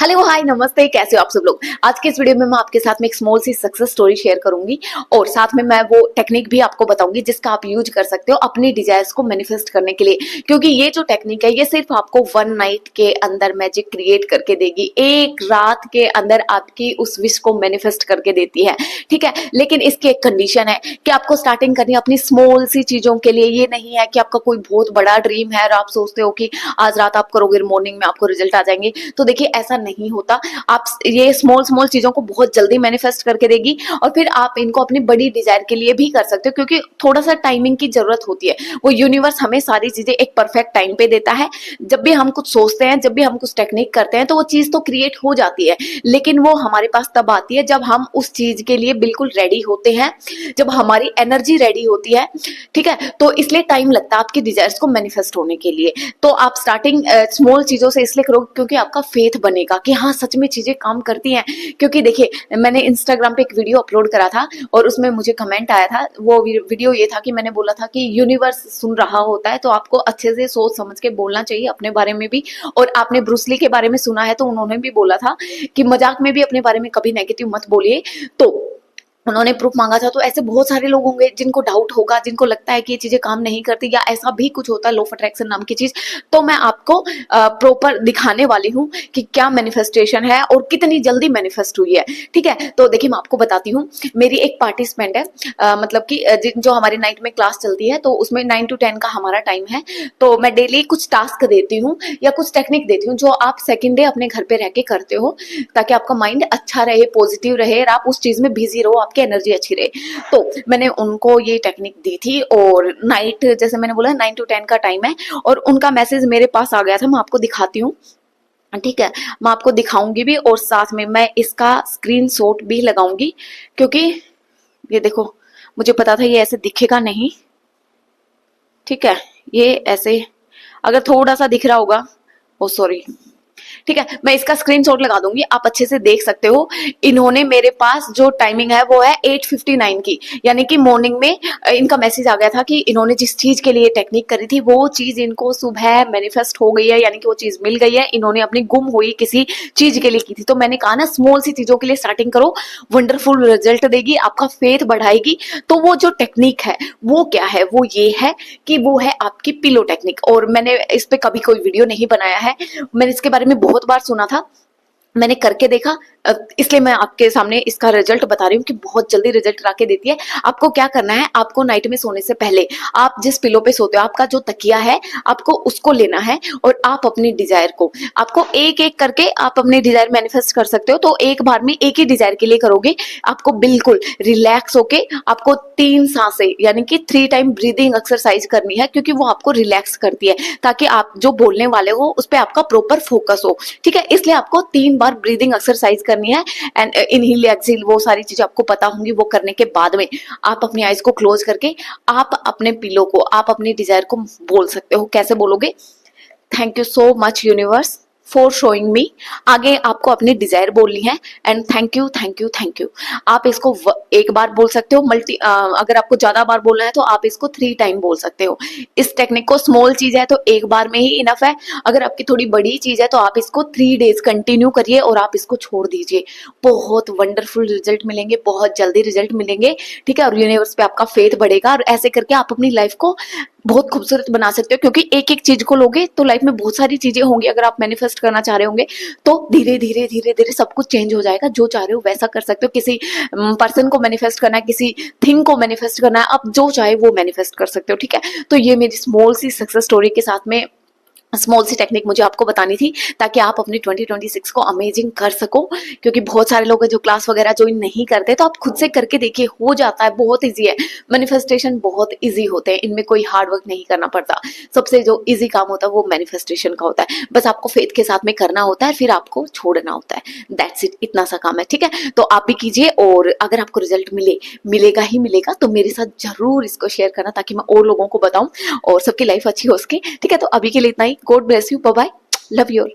Hello hi नमस्ते, कैसे हो आप सब लोग। आज के इस वीडियो में मैं आपके साथ में एक small C success story share करूंगी और साथ में मैं वो टेक्निक भी आपको बताऊंगी जिसका आप यूज कर सकते हो अपनी डिजायर्स को मैनिफेस्ट करने के लिए। क्योंकि ये जो टेक्निक है ये सिर्फ आपको वन नाइट के अंदर मैजिक क्रिएट करके देगी, एक रात के अंदर आपकी उस विश को मैनिफेस्ट करके देती है। ठीक है, लेकिन इसकी एक कंडीशन है कि आपको स्टार्टिंग करनी है अपनी स्मॉल सी चीजों के लिए। ये नहीं है कि आपका कोई बहुत बड़ा ड्रीम है और आप सोचते हो कि आज रात आप करोगे मॉर्निंग में आपको रिजल्ट आ जाएंगे। तो देखिए ऐसा नहीं होता। आप ये स्मॉल स्मॉल चीजों को बहुत जल्दी मैनिफेस्ट करके देगी और फिर आप इनको अपनी बड़ी डिजायर के लिए भी कर सकते हो, क्योंकि थोड़ा सा टाइमिंग की जरूरत होती है। वो यूनिवर्स हमें सारी चीजें एक परफेक्ट टाइम पे देता है। जब भी हम कुछ सोचते हैं, जब भी हम कुछ टेक्निक करते हैं तो वो चीज तो क्रिएट हो जाती है, लेकिन वो हमारे पास तब आती है जब हम उस चीज के लिए बिल्कुल रेडी होते हैं, जब हमारी एनर्जी रेडी होती है। ठीक है, तो इसलिए टाइम लगता है आपकी डिजायर्स को मैनिफेस्ट होने के लिए। तो आप स्टार्टिंग स्मॉल चीजों से इसलिए करोगे क्योंकि आपका फेथ बनेगा कि हाँ सच में चीजें काम करती हैं। क्योंकि देखिए मैंने इंस्टाग्राम पे एक वीडियो अपलोड करा था और उसमें मुझे कमेंट आया था। वो वीडियो ये था कि मैंने बोला था कि यूनिवर्स सुन रहा होता है, तो आपको अच्छे से सोच समझ के बोलना चाहिए अपने बारे में भी। और आपने ब्रूसली के बारे में सुना है तो उन्होंने भी बोला था कि मजाक में भी अपने बारे में कभी नेगेटिव मत बोलिए। तो उन्होंने प्रूफ मांगा था। तो ऐसे बहुत सारे लोग होंगे जिनको डाउट होगा, जिनको लगता है कि ये चीजें काम नहीं करती या ऐसा भी कुछ होता है, लॉ ऑफ अट्रैक्शन नाम की चीज। तो मैं आपको प्रॉपर दिखाने वाली हूँ कि क्या मैनिफेस्टेशन है और कितनी जल्दी मैनिफेस्ट हुई है। ठीक है, तो देखिए मैं आपको बताती हूँ। मेरी एक पार्टिसिपेंट है, मतलब कि जो हमारी नाइट में क्लास चलती है तो उसमें 9 to 10 का हमारा टाइम है। तो मैं डेली कुछ टास्क देती हूँ या कुछ टेक्निक देती हूँ जो आप सेकेंड डे अपने घर पे रह के करते हो, ताकि आपका माइंड अच्छा रहे, पॉजिटिव रहे और आप उस चीज में बिजी रहो, आपकी एनर्जी अच्छी रहे। तो मैंने उनको ये टेक्निक दी थी और नाइट, जैसे मैंने बोला 9 to 10 का टाइम है और उनका मैसेज मेरे पास आ गया था। मैं आपको दिखाती हूँ। ठीक है, मैं आपको दिखाऊंगी भी और साथ में मैं इसका स्क्रीनशॉट भी लगाऊंगी, क्योंकि ये देखो मुझे पता था ये ऐसे दिखेगा नहीं। ठीक है, ये ऐसे अगर थोड़ा सा दिख रहा होगा, ओ सॉरी। ठीक है, मैं इसका स्क्रीनशॉट लगा दूंगी, आप अच्छे से देख सकते हो। इन्होंने मेरे पास जो टाइमिंग है वो है 8:59 की, यानी कि मॉर्निंग में इनका मैसेज आ गया था कि इन्होंने जिस चीज के लिए टेक्निक करी थी वो चीज इनको सुबह मैनिफेस्ट हो गई है, यानी कि वो चीज मिल गई है। इन्होंने अपनी गुम हुई किसी चीज के लिए की थी। तो मैंने कहा ना, स्मॉल सी चीजों के लिए स्टार्टिंग करो, वंडरफुल रिजल्ट देगी, आपका फेथ बढ़ाएगी। तो वो जो टेक्निक है वो क्या है, वो ये है कि वो है आपकी पिलो टेक्निक। और मैंने इस पे कभी कोई वीडियो नहीं बनाया है, मैंने इसके बारे में बहुत बार सुना था, मैंने करके देखा, इसलिए मैं आपके सामने इसका रिजल्ट बता रही हूँ कि बहुत जल्दी रिजल्ट ला के देती है। आपको क्या करना है, आपको नाइट में सोने से पहले आप जिस पिलो पे सोते हो, आपका जो तकिया है, आपको उसको लेना है और आप अपनी डिजायर को, आपको एक एक करके आप अपनी डिजायर मैनिफेस्ट कर सकते हो। तो एक बार में एक ही डिजायर के लिए करोगे। आपको बिल्कुल रिलैक्स होके आपको 3 सांसें यानी कि 3 टाइम ब्रीदिंग एक्सरसाइज करनी है, क्योंकि वो आपको रिलैक्स करती है, ताकि आप जो बोलने वाले हो उस पर आपका प्रॉपर फोकस हो। ठीक है, इसलिए आपको 3 बार ब्रीदिंग एक्सरसाइज करनी है। एंड इनहेल एक्सहेल वो सारी चीजें आपको पता होंगी। वो करने के बाद में आप अपनी आईज को क्लोज करके आप अपने पिलो को, आप अपनी डिजायर को बोल सकते हो। कैसे बोलोगे? Thank you so much universe for showing me. आगे आपको अपनी डिजायर बोलनी है and thank you thank you thank you. आप इसको एक बार बोल सकते हो, अगर आपको ज्यादा बार बोलना है तो आप इसको 3 टाइम बोल सकते हो। इस टेक्निक को, स्मॉल चीज है तो एक बार में ही इनफ है। अगर आपकी थोड़ी बड़ी चीज है तो आप इसको 3 डेज कंटिन्यू करिए और आप इसको छोड़ दीजिए। बहुत वंडरफुल रिजल्ट मिलेंगे, बहुत जल्दी रिजल्ट मिलेंगे। ठीक है, और यूनिवर्स पे आपका फेथ बढ़ेगा और ऐसे करके आप अपनी लाइफ को बहुत खूबसूरत बना सकते हो। क्योंकि एक एक चीज को लोगे तो लाइफ में बहुत सारी चीजें होंगी। अगर आप मैनिफेस्ट करना चाह रहे होंगे तो धीरे धीरे धीरे धीरे सब कुछ चेंज हो जाएगा। जो चाह रहे हो वैसा कर सकते हो। किसी पर्सन को मैनिफेस्ट करना है, किसी थिंग को मैनिफेस्ट करना है, आप जो चाहे वो मैनिफेस्ट कर सकते हो। ठीक है, तो ये मेरी स्मॉल सी सक्सेस स्टोरी के साथ में स्मॉल सी टेक्निक मुझे आपको बतानी थी, ताकि आप अपनी 2026 को अमेजिंग कर सको। क्योंकि बहुत सारे लोग हैं जो क्लास वगैरह ज्वाइन नहीं करते, तो आप खुद से करके देखिए, हो जाता है, बहुत इजी है। मैनिफेस्टेशन बहुत इजी होते हैं, इनमें कोई हार्ड वर्क नहीं करना पड़ता। सबसे जो इजी काम होता है वो मैनिफेस्टेशन का होता है। बस आपको फेथ के साथ में करना होता है, फिर आपको छोड़ना होता है। दैट्स इट, इतना सा काम है। ठीक है, तो आप भी कीजिए और अगर आपको रिजल्ट मिलेगा ही मिलेगा तो मेरे साथ जरूर इसको शेयर करना, ताकि मैं और लोगों को बताऊं और सबकी लाइफ अच्छी हो सके। ठीक है, तो अभी के लिए इतना ही। God bless you, bye bye, love you.